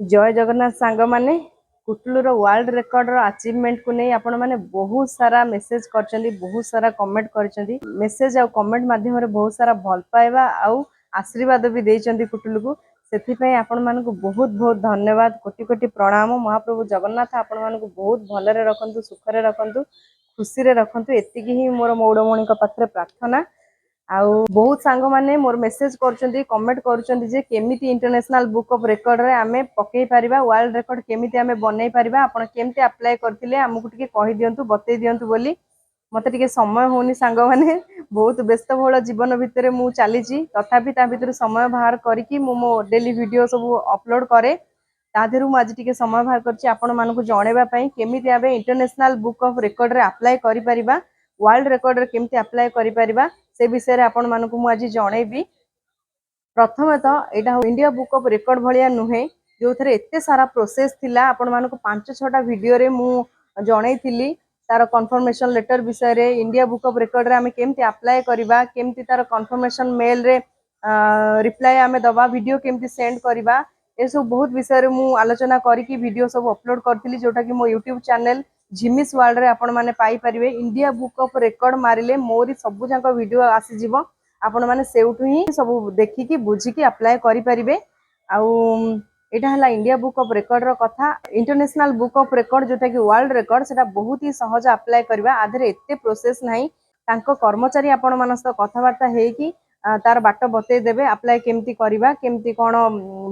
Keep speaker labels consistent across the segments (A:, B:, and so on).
A: जय जगन्नाथ सांग माने कुटुलुर वर्ल्ड रेकॉर्ड अचीवमेंट को नहीं आपण माने बहुत सारा मेसेज करचंदी, बहुत सारा कमेंट करचंदी। मेसेज आ कमेंट माध्यम रे बहुत सारा भल पाइबा आउ आशीर्वाद भी देचंदी कुटुलु को। सेथि पई आपण मानकु बहुत बहुत धन्यवाद, कोटि कोटि प्रणाम। महाप्रभु जगन्नाथ आपण मानकु बहुत भलरे रखंतु, सुखरे रखंतु, खुशी रे रखंतु। एतिकी ही मोर मौड़मणि पाखरे प्रार्थना। आउ बहुत सांग माने मोर मेसेज करचंदी, कमेंट करचंदी जे केमिति इंटरनेशनल बुक ऑफ रिकॉर्ड रे आमे पकई परिबा, वर्ल्ड रिकॉर्ड केमिति आमे बनै परिबा, आपण केमिति अप्लाई करथिले हमकु टिके कहि दियंतु, बतै दियंतु बोली। मते टिके समय होनी सांग माने, बहुत व्यस्तबहुल जीवन भितर मु चलीची, तथापि ता भितर समय बाहर करिकि मु मो डेली वीडियो सब अपलोड करे। तादेरु मु आज टिके समय बाहर करछि आपण मानकु जणेबा पई केमिति आबे इंटरनेशनल बुक ऑफ रिकॉर्ड रे अप्लाई करि परिबा, वर्ल्ड रिकॉर्ड रे केमिति अप्लाई करि परिबा से विषय रे आपण मानकु मु आज जणेबी। प्रथम तो यहाँ इंडिया बुक ऑफ रिकॉर्ड भाया नुहे जो थे एत सारा प्रोसेस थिला। आपण मानकु 5-6टा वीडियो रे मु जणैथिली तार कन्फर्मेशन लेटर विषय रे, इंडिया बुक ऑफ रिकॉर्ड रे आमे केमती अप्लाई करबा, केमती तार कन्फर्मेशन मेल रे रिप्लाई आमे दबा, वीडियो केमती सेंड करबा, ए सब बहुत विषय रे मु आलोचना करिकि वीडियो सब अपलोड करथिली, जोटा कि मो यूट्यूब चैनल झिमिस वर्ल्ड रे आपण माने पाई परिबे। इंडिया बुक ऑफ रिकॉर्ड मारिले मोरी सब जाक वीडियो आसी जिवो, आपण माने सेउठु ही सब देखिकी बुझिकी अप्लाई करि परिबे। आउ एटा हला इंडिया बुक ऑफ रिकॉर्ड रो कथा। इंटरनेशनल बुक ऑफ रिकॉर्ड जोटा कि वर्ल्ड रिकॉर्ड सेटा बहुत ही सहज अप्लाई करबा, आधरे एते प्रोसेस नाही। तांको कर्मचारी आपण मानस कथा वार्ता हेकी तार बाट बतै देबे, अप्लाई केमती करबा, केमती कोन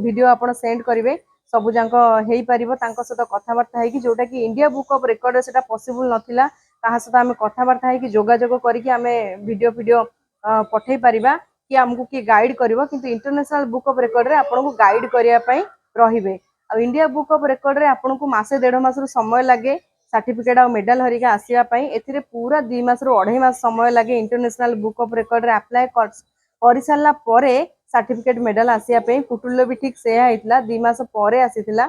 A: वीडियो आपण सेंड करिवे, सब जाक हेई परिबो तांको सहित कथा वार्ता हेकी। जोटा कि इंडिया बुक ऑफ रिकॉर्ड सेटा पॉसिबल नथिला, ताहा सहित आमे कथा वार्ता हेकी जोगाजोग करिकि आमे वीडियो पठै परिबा कि हमकु कि गाइड करिवो। किंतु इंटरनेशनल बुक ऑफ रिकॉर्ड रे आपनको गाइड करिया पई रहिबे। आ इंडिया बुक ऑफ रिकॉर्ड रे आपनको मासे 1.5 मास समय लागे सर्टिफिकेट और मेडल हरिका आसिया पई। एथिरे पूरा 2 मास रो 2.5 मास समय लागे इंटरनेशनल बुक ऑफ रिकॉर्ड रे अप्लाई करि सारला परे सर्टिफिकेट मेडल आसिया पई। कुटुल भी ठीक सेया हितला, 2 मास परे आसीतिला।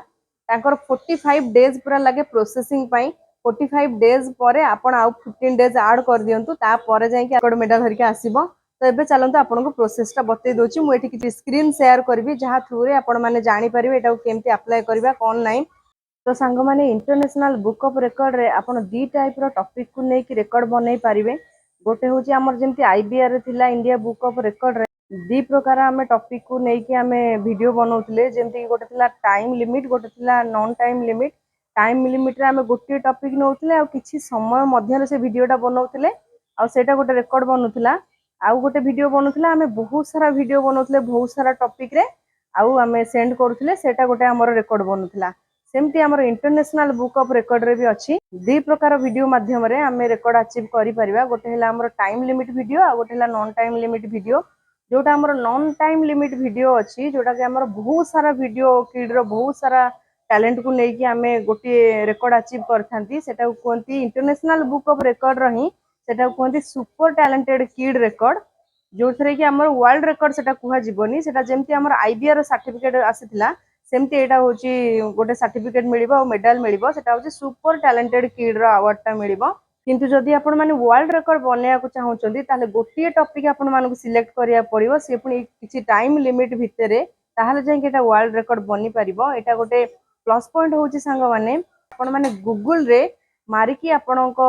A: तांकर 45 डेज पूरा लागे प्रोसेसिंग पई। 45 डेज परे आपण आउ 15 डेज ऐड कर दियंतु, ता परे जाय कि आकड मेडल हरिका आसीबो। तो एबे चलंतु आपनको प्रोसेस टा बतै दोची। मु एठी कि स्क्रीन शेयर करबी, जहा थ्रू रे आपण माने जानि परिबे एटा केमती अप्लाई करबा कोन नाही। तो सांग माने इंटरनेशनल बुक ऑफ रिकॉर्ड रे आपण दी टाइप रो टॉपिक को नै कि रिकॉर्ड बनै परिबे। गोटे होची हमर जेमती आईबीआर रे थिला इंडिया बुक ऑफ रिकॉर्ड रे दी प्रकार आमे टॉपिक को नै कि आमे वीडियो बनौतले। जेमती गोटे थिला टाइम लिमिट, गोटे थिला non time limit. Time limit रे आमे गोटे टॉपिक नौतले आ किछि समय मध्य रे से वीडियोटा बनौतले, आ सेटा गोटे रिकॉर्ड बनुथिला। आउ गोटे वीडियो बनौतले, आमे बहुत सारा वीडियो बनौतले बहुत सारा टॉपिक रे, आउ आमे सेंड करूतले, सेटा गोटे हमर रिकॉर्ड बनुथिला। सेमती हमर इंटरनेशनल बुक ऑफ रिकॉर्ड रे भी अछि। दी प्रकार वीडियो माध्यम रे आमे रिकॉर्ड अचीव करि परिबा। गोटे हला हमर टाइम लिमिट वीडियो, आ गोटे हला नॉन टाइम लिमिट वीडियो। जोटा हमर नॉन टाइम लिमिट वीडियो अछि, जोटा कि हमर बहुत सारा वीडियो किड रो बहुत सारा टैलेंट को नै कि आमे गोटे रिकॉर्ड अचीव करथांती, सेटा कोंती इंटरनेशनल बुक ऑफ रिकॉर्ड रही, सेटा कोंती सुपर टैलेंटेड किड रिकॉर्ड। जो थरे कि हमर वर्ल्ड रिकॉर्ड सेटा कुहा जीवनी। सेटा जेमती हमर आईबीआर सर्टिफिकेट आसीतिला, सेमती एटा होची गोटे सर्टिफिकेट मिलिबो और मेडल मिलिबो। सेटा होची सुपर टैलेंटेड किड रो अवार्ड टा मिलिबो। किंतु जदि आपण माने वर्ल्ड रिकॉर्ड बनेया को चाहउचंदी, ताले गोटिए टॉपिक आपण मानकु सिलेक्ट करिया पड़िबो। से पुनी किछि टाइम लिमिट भितरे, ताहाले जे कि एटा वर्ल्ड रिकॉर्ड बनी परिबो। एटा गोटे प्लस पॉइंट होची सांग माने, आपण माने गूगल रे मारिकी आपणको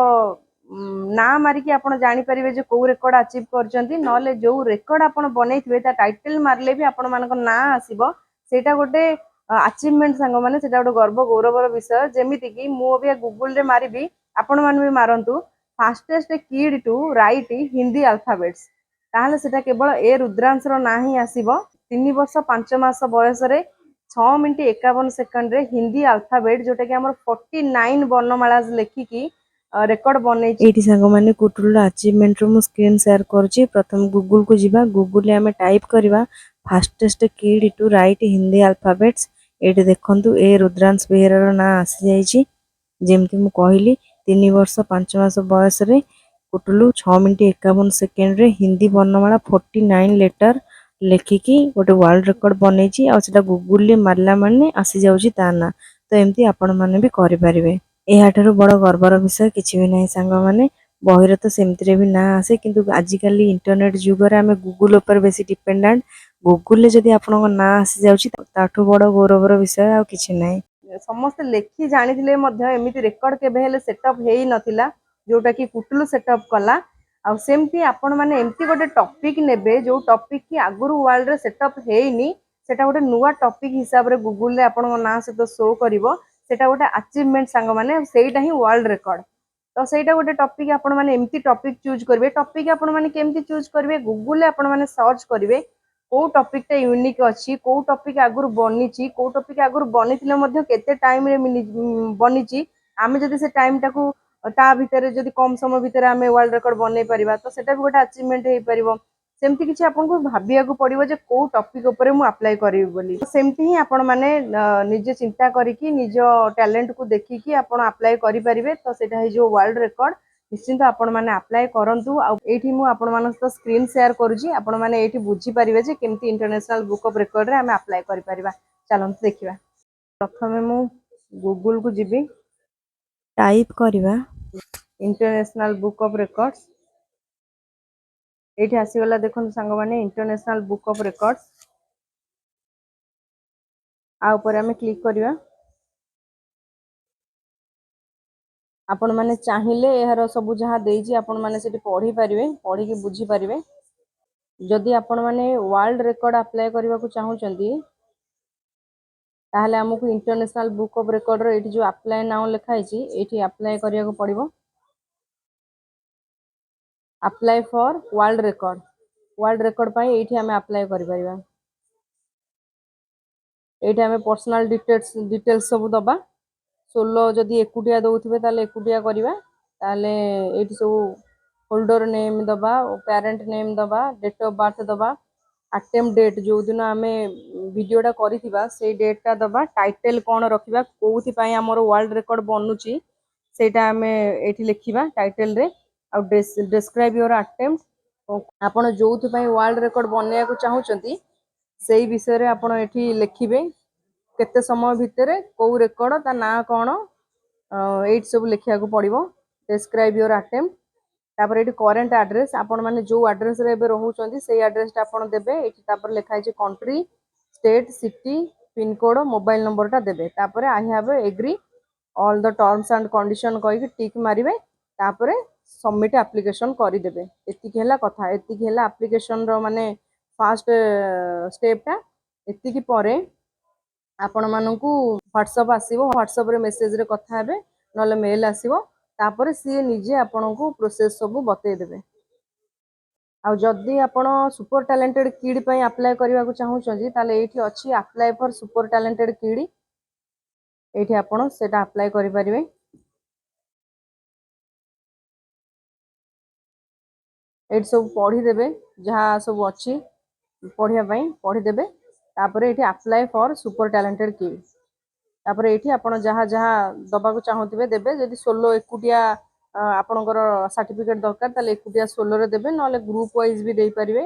A: ना मारिकी आपण जानि परिबे जे को रिकॉर्ड अचीव करचंती। नले जो रिकॉर्ड आपण बनैथिबे ता टाइटल मारले भी आपण मानको ना आसीबो। सेटा गोटे अचीवमेंट सांग माने, सेटा गोटे गर्व गौरवर विषय। जेमिति कि मु अबे गूगल रे मारिबी, आपण मान भी मारंतु fastest kid to write Hindi alphabets, ताहले सेटा केवल ए रुद्रांश रो ना ही आसीबो। 3 वर्ष 5 मास बयस रे 6 मिनिट 51 सेकंड रे हिंदी अल्फाबेट, जोटा कि हमर 49 वर्णमाला लेखिकी रेकॉर्ड बनै। एठी संग माने कुटुल अचीवमेंट रो मु स्क्रीन शेयर करछि। प्रथम गूगल को जिबा, गूगल ले हमें टाइप करबा fastest kid to write Hindi alphabets. एठी देखंतु ए रुद्रांश बेहेरा रो ना आसी जाईछि। जेमति मु कहली 3 वर्ष 5 मास बयस रे कुटुलु 6 मिनिट 51 सेकंड रे हिंदी वर्णमाला 49 लेटर लेखिकी गोटे वर्ल्ड रिकॉर्ड बनैछि। आ सेटा गूगल ले मारला माने आसी जाउछि ता ना। तो एमती आपण माने भी करि परिबे। एहाठारु बड़ गर्वर विषय किछि भी नाही सांग माने। बहिरे तो सेमती रे भी ना आसे, किंतु आजिकली इंटरनेट जुग रे आमे गूगल ऊपर बेसी डिपेंडेंट। गुगल रे जदि आपन ना आसी जाउची ताठू बड़ गौरवर विषय आ किछि नै। समस्त लेखि जानिथिले मध्य एमिति रेकर्ड केबे हेले सेटअप हेई नथिला जोटा कि कुटलू सेटअप कला आ सेमती आपण माने एमती गोटे टॉपिक नेबे जो टॉपिक की आगुरु वर्ल्ड रे सेटअप हेइनी सेटा गोटे नुवा टॉपिक हिसाब रे गूगल रे आपण ना से तो शो करिवो सेटा गोटे अचीवमेंट सांग माने सेटा ही वर्ल्ड रिकॉर्ड तो सेटा गोटे टॉपिक आपण माने एमती टॉपिक चूज करबे टॉपिक आपण माने केमती चूज करबे गूगल रे आपण माने सर्च करबे को टॉपिक टा यूनिक अछि को टॉपिक आगुरु बनिची को टॉपिक आगुरु बनिथिले मध्य केते टाइम रे बनिची आमे जदि से टाइम टाकू ता भितर जदि कम समय भितर आमे वर्ल्ड रिकॉर्ड बनै परिबा तो सेटा भी गोटे अचीवमेंट हेई परिबो सेमती किछि आपन को भाबिया को पड़िबो जे को टॉपिक ऊपर मु अप्लाई करिवि बोली सेमती ही आपण माने निजे चिंता करिकि निज टैलेंट को देखिकि आपण अप्लाई करि परिबे तो सेटा हे जो वर्ल्ड रिकॉर्ड निश्चिंत आपण माने अप्लाई करंतु आ एठी मु आपण मानक तो स्क्रीन शेयर करूची आपण माने एठी बुझी परिबे जे केमती इंटरनेशनल बुक ऑफ रिकॉर्ड रे आमे अप्लाई करि परिबा चलंतु देखिबा प्रथमे मु गूगल को जिबी टाइप करिबा इंटरनेशनल बुक ऑफ रिकॉर्ड्स एठी आसीगला देखन संग माने इंटरनेशनल बुक ऑफ रिकॉर्ड्स आ ऊपर आमे क्लिक करिबा आपण माने चाहिले एहार सब जहाँ देइजी आपण माने सेठी पढ़ी परिबे पढ़ी के बुझी परिबे जदि आपण माने वर्ल्ड रिकॉर्ड अप्लाई करबा को चाहूचंती ताहले हमकु इंटरनेशनल बुक ऑफ रिकॉर्ड रो एठी जो अप्लाई नाउ लिखा हिची एठी अप्लाई करिया को पड़िबो अप्लाई फॉर वर्ल्ड रिकॉर्ड पाई एठी हमें अप्लाई करि परिबा एठी हमें पर्सनल डिटेल्स सब दबा सोलो जदि एकुटिया दउथिबे ताले एकुटिया करिबा ताले एठी सब होल्डर नेम दबा पेरेंट नेम दबा डेट ऑफ बर्थ दबा अटेम्प्ट डेट जो दिन आमे वीडियोटा करिथिबा से डेटटा दबा टाइटल कोन रखिबा कोउथि पई हमर वर्ल्ड रिकॉर्ड बनुची सेटा आमे एठी लिखिबा टाइटल रे आ डिस्क्राइब योर अटेम्प्ट आपण जोउथि पई वर्ल्ड रिकॉर्ड बनेया को चाहूचंती सेही विषय रे आपण एठी लिखिबे केते समय भितरे को रेकॉर्ड ता ना कोन एट सब लिखिया को पड़िबो डिस्क्राइब योर अटेम्प्ट तापर एठी करंट एड्रेस आपण माने जो एड्रेस रे एबे रहउचंती सेही एड्रेस ता आपण देबे एठी तापर लिखा हिचे country state city pin code mobile number ता देबे तापर I have agree all the terms and condition कहि के टिक मारिबे तापर सबमिट एप्लीकेशन करि देबे एतिकी हला कथा एतिकी हला एप्लीकेशन रो माने फर्स्ट स्टेप ता एतिकी परे आपण मानकू व्हाट्सएप आसीबो व्हाट्सएप रे मेसेज रे कथा हेबे नले मेल आसीबो तापर सी निजे आपनकू प्रोसेस सब बतै देबे आ जदि आपण सुपर टैलेंटेड किड पई अप्लाई करबा को चाहूचंती ताले एठी अछि apply for super talented kid एठी आपण सेटा अप्लाई करि परिबे एठी सब पढ़ी देबे जहाँ सब अछि पढ़िया पई पढ़ी देबे तापर एठी apply for super talented kid तापर एठी आपण जहाँ जहाँ दबा को चाहूथिबे देबे जदि सोलो एकुटिया आपणकर सर्टिफिकेट दरकार ताले एकुटिया सोलो रे देबे नले ग्रुप वाइज भी देई परिबे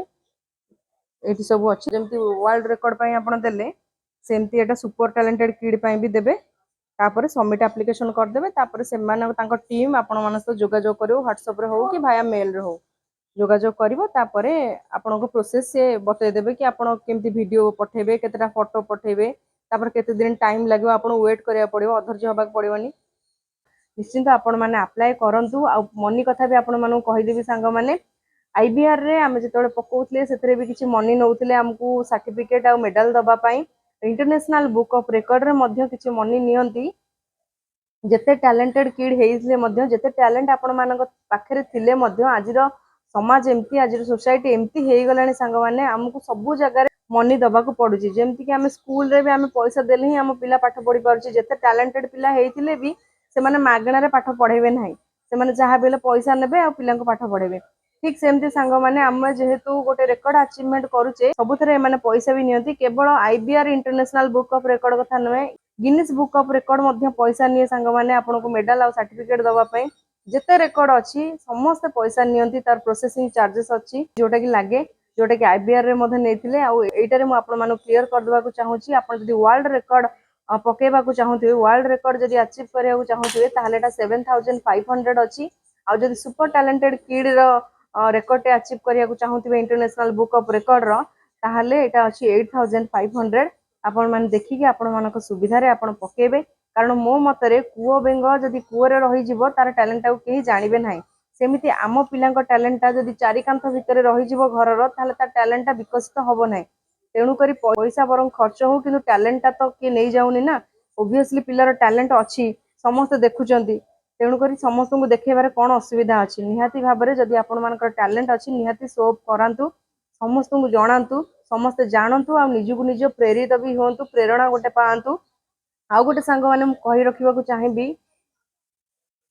A: एठी सब अछि जेमति वर्ल्ड रिकॉर्ड पई आपण देले सेमति एटा सुपर टैलेंटेड किड पई भी देबे तापर सबमिट एप्लीकेशन कर देबे तापर से माने तांको टीम आपण मानस तो जोगाजोग करिवो व्हाट्सएप रे हो कि भाया मेल रे हो जोगाजोग करिवो तापरे आपनको प्रोसेस से बतै देबे कि आपण केमति वीडियो पठेबे केतेटा फोटो पठेबे तापर केते दिन टाइम लागो आपण वेट करिया पड़िबो अधर्य होबा पड़िबोनी निश्चिंत आपण माने अप्लाई करंतु आ मनी कथा भी आपण मानु कहि देबी सांग माने आईबीआर रे आमे जतोळे पकोउतले सेतरे भी किछि मनी नउतले हमकु सर्टिफिकेट आ मेडल दबा पई इंटरनेशनल बुक ऑफ रिकॉर्ड रे मध्य किछि मनी नियंती जेते टैलेंटेड किड हेइसले मध्य जेते टैलेंट आपण मानक पाखरे थिले मध्य आजिरो समाज एमती आज सोसाइटी एमती हेई गलानी सांग माने हमकु सब जगह मनी दबा को पड़ुची जेमती कि आमे स्कूल रे भी आमे पैसा देले ही हम पिला पाठ पढ़ी पारुची जेते टैलेंटेड पिला हेइथिले भी से माने मागणा रे पाठ पढ़ेबे नाही से माने जहा बेले पैसा नेबे आ पिला को पाठ पढ़ेबे ठीक सेमती सांग माने हम जेहेतु गोटे रेकॉर्ड अचीवमेंट करूचे सबुथरे माने पैसा भी नियंती केवल IBR international book of record कथा नय गिनीज बुक ऑफ रिकॉर्ड मध्य पैसा निये सांग माने आपनको मेडल आ सर्टिफिकेट दबा पई जेते रेकॉर्ड अछि समस्त पैसा नियंती तार प्रोसेसिंग चार्जेस अछि जोटा कि लागे जोटा कि आईबीआर रे मधे नेथिले आ एटा रे मु आपण मानु क्लियर कर देबा को चाहूची आपण जदी वर्ल्ड रिकॉर्ड पकेबा को चाहूथिबे वर्ल्ड रिकॉर्ड जदी अचीव करिया को चाहूथिबे ताहले एटा 7500 अछि आ जदी सुपर टैलेंटेड किड रो रेकॉर्ड टे अचीव करिया को चाहूथिबे इंटरनेशनल बुक ऑफ रिकॉर्ड रो ताहले एटा अछि 8500 आपण माने देखिके आपण मानक सुविधा रे आपण पकेबे कारण मो मतरे कुओ बेंग जदि कुओरे रही जिवो तार टैलेंट टाउ केही जानिबे नाही सेमिति आम पिलांक टैलेंट टा जदि चारि कांथ भितरे रही जिवो घरर ताहले तार टैलेंट टा विकसित हबो नाही तेणु करी पैसा बरं खर्च हो किंतु टैलेंट टा तो के नहीं जाउनी ना ओब्वियसली पिलार टैलेंट अछि समस्त देखुचंती तेणु करी समस्त को देखेबारे कोन असुविधा अछि निहाती भाबरे जदि आपण मानकर टैलेंट अछि निहाती शो ऑफ करांतु समस्त को जणांतु समस्त जानंतु आ निजु निज प्रेरित भी होंतु प्रेरणा गोटे पांतु आउ गोटे सांग माने मु कहि रखिबा को चाहेबी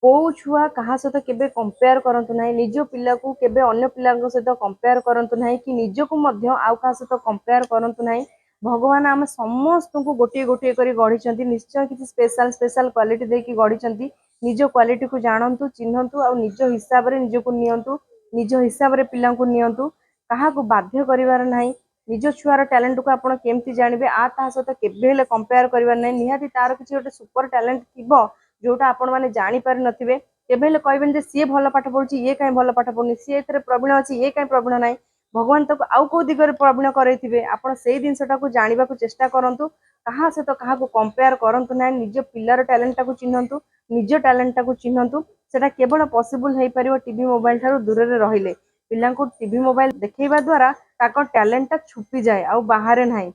A: को छुआ कहा सहित केबे कंपेयर करंतु नाही निज पिला को केबे अन्य पिला सहित कंपेयर करंतु नाही कि निज को मध्य आउ कहा सहित कंपेयर करंतु नाही भगवान आम समस्त को गोटे गोटे करी गढ़ी निश्चय किसी स्पेशल स्पेशल क्वालिटी देकी गढ़ी निज क्वालिटी को जानतु चिन्हतु आ निज हिसाब रे निज को नियंतु निज हिसाब रे पिला को नियंतु कहा को बाध्य करिवार नाही निज छुआर टैलेंट को आपण केमती जानिबे आ ता सहित केबे हेले कंपेयर करिवार नाही निहाती तार किछि गोटे सुपर टैलेंट थिबो जोटा आपण माने जानि पारि नथिबे केबे हेले कहबेन जे सी भल पाठ पढुची ये काई भल पाठ पढुनी सी एतरे प्रवीण अछि ये काई प्रवीण नाही भगवान तो आउ को दिगरे प्रवीण करैथिबे आपण सेही दिनसटा को जानिबा को चेष्टा करंतु कहा से तो कहा को कंपेयर करंतु नाही निज पिल्लार टैलेंट टा को चिन्हंतु निज टैलेंट टा को चिन्हंतु सेटा केवल पॉसिबल हेई परिबो टीवी मोबाइल थारु दूर रे रहिले पिल्ला को टीवी मोबाइल देखैबा द्वारा ताको टैलेंट टा छुपी जाए आ बाहर नाही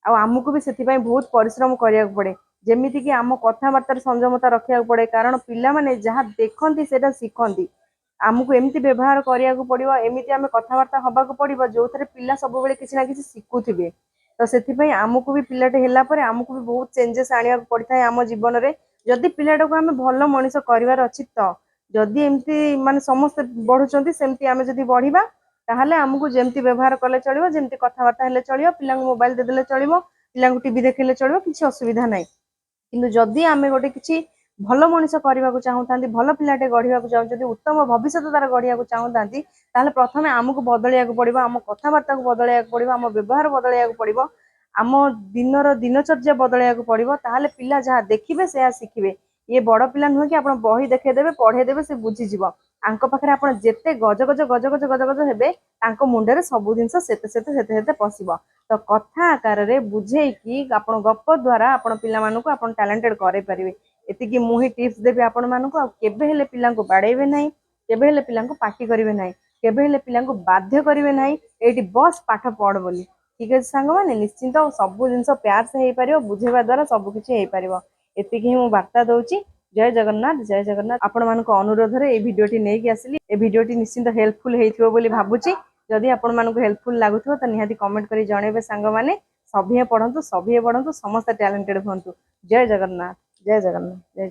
A: आ आमुको भी सेति पई बहुत परिश्रम करिया पड़े जेमिति कि आम कथबार्तार संयमता रखिया पड़े कारण पिला माने जहाँ देखती सेटा शिखती आमको एमती व्यवहार करिया पड़िबो एमिति आमे कथबार्ता हबा को पड़िबो जो थरे पिला सब बेले किछि ना किछि शिखुथिबे तो सेति पई आमको भी पिलाटे हेला परे आमको भी बहुत चेंजेस आनिया पड़ता है आम जीवन रे जदि पिलाटा को आमे भलो मनिष करिवार अछि तो जदि एमती माने समस्त बढ़ुचंती सेमती आमे जदि बढ़िबा ताहले आमको जेमती व्यवहार कले चलिबो जेमती कथबार्ता हेले चलिबो पिला मोबाइल दे देले चलिबो पिला टीवी देखले चलिबो किछि असुविधा नाही किंतु जदि आमे गोटे किछि भल मनिष करने को चाहूँ भल पिलाटे गढ़ा चाहूँ उत्तम भविष्य तार गढ़ा चाहूँ प्रथम आमको बदलिया पड़ो आम कथबार्ता को बदलिया पड़ो आम व्यवहार बदलिया पड़ो आम दिनर दिनचर्या बदलिया पड़ो ताहले पिला जहाँ देखिए से शिखिबे ये बड़ पिला नुहे कि आप बही देखदेवे पढ़ेदेवे से बुझीज आंक पाखे आप जिते गज गज गज गज गज गज हेबे मुंडे सब जिन सेते पशिब तो कथा आकार रे बुझे कि आपण गप द्वारा आपण पिला मानकु आपण टैलेंटेड करे परिबे एतिकी मुही टिप्स देबे आपण मानकु आ केबे हेले पिला को बाडेबे नाही केबे हेले पिला को पार्टी करिवे नाही केबे हेले पिला को बाध्य करिवे नाही एटी बस पाठ पढ़ बोली ठीक है सांग माने निश्चिंत सब जिंस प्यार से हेई परिबो बुझेबा द्वारा सब किछि हेई परिबो एतिकी ही मु वार्ता दउची जय जगन्नाथ आपण मानको अनुरोध रे ए भिडियोटी नै कि आसिली ए भिडियोटी निश्चिंत हेल्पफुल हेइथिबो बोली भाबुची जदि आपण मानको हेल्पफुल लागुथो त निहाती कमेंट करी जणेबे सांग माने सभिए पढ़ंतु सभिए पढ़ंतु समस्त टैलेंटेड होंतु जय जगन्नाथ जय जगन्नाथ जय